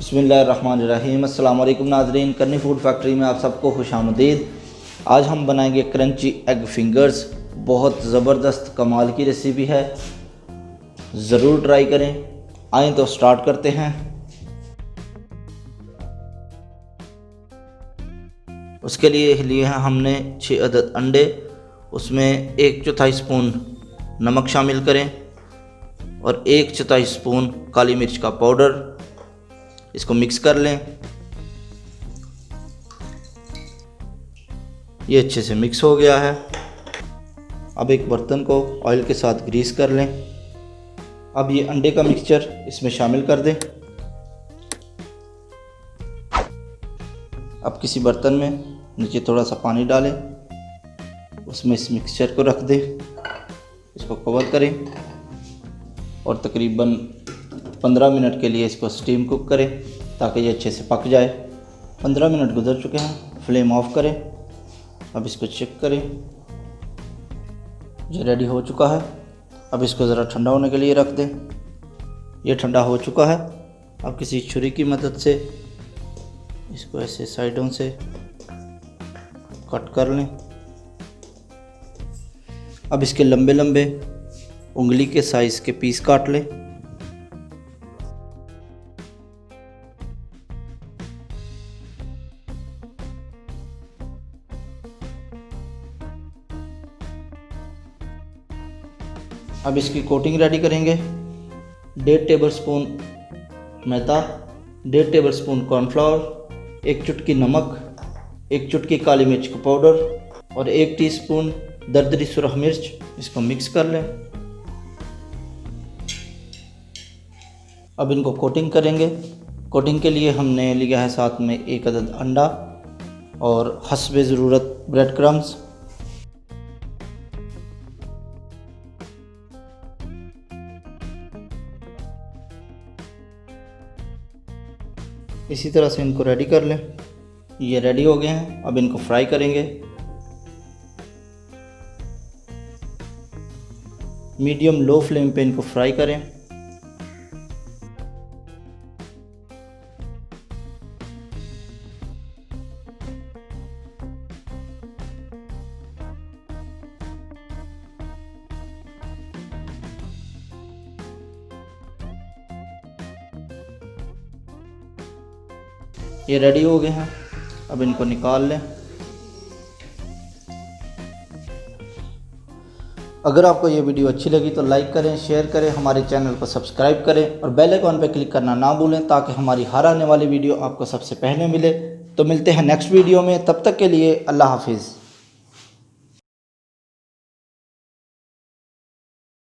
बिस्मिल्लाहिर्रहमानिर्रहीम। अस्सलाम वालेकुम नाज़रीन, करनी फूड फैक्ट्री में आप सबको खुशामदीद। आज हम बनाएंगे क्रंची एग फिंगर्स। बहुत ज़बरदस्त कमाल की रेसिपी है, ज़रूर ट्राई करें। आएँ तो स्टार्ट करते हैं। उसके लिए हैं हमने 6 अदद अंडे, उसमें 1/4 स्पून नमक शामिल करें और 1/4 स्पून काली मिर्च का पाउडर। इसको मिक्स कर लें। ये अच्छे से मिक्स हो गया है। अब एक बर्तन को ऑयल के साथ ग्रीस कर लें। अब ये अंडे का मिक्सचर इसमें शामिल कर दें। अब किसी बर्तन में नीचे थोड़ा सा पानी डालें, उसमें इस मिक्सचर को रख दें, इसको कवर करें और तकरीबन 15 मिनट के लिए इसको स्टीम कुक करें ताकि ये अच्छे से पक जाए। 15 मिनट गुजर चुके हैं, फ्लेम ऑफ करें। अब इसको चेक करें, ये रेडी हो चुका है। अब इसको ज़रा ठंडा होने के लिए रख दें। ये ठंडा हो चुका है। अब किसी छुरी की मदद से इसको ऐसे साइडों से कट कर लें। अब इसके लंबे लंबे उंगली के साइज़ के पीस काट लें। अब इसकी कोटिंग रेडी करेंगे। 1.5 टेबलस्पून मैदा, 1.5 टेबलस्पून कॉर्नफ्लावर, 1 चुटकी नमक, 1 चुटकी काली मिर्च का पाउडर और 1 टीस्पून दरदरी सुरख मिर्च। इसको मिक्स कर लें। अब इनको कोटिंग करेंगे। कोटिंग के लिए हमने लिया है साथ में 1 अदद अंडा और हस्बे ज़रूरत ब्रेड क्रम्स। इसी तरह से इनको रेडी कर लें। ये रेडी हो गए हैं। अब इनको फ्राई करेंगे। मीडियम लो फ्लेम पे इनको फ्राई करें। ये रेडी हो गए हैं। अब इनको निकाल लें। अगर आपको ये वीडियो अच्छी लगी तो लाइक करें, शेयर करें, हमारे चैनल को सब्सक्राइब करें और बेल आइकॉन पर क्लिक करना ना भूलें ताकि हमारी हर आने वाली वीडियो आपको सबसे पहले मिले। तो मिलते हैं नेक्स्ट वीडियो में, तब तक के लिए अल्लाह हाफिज़।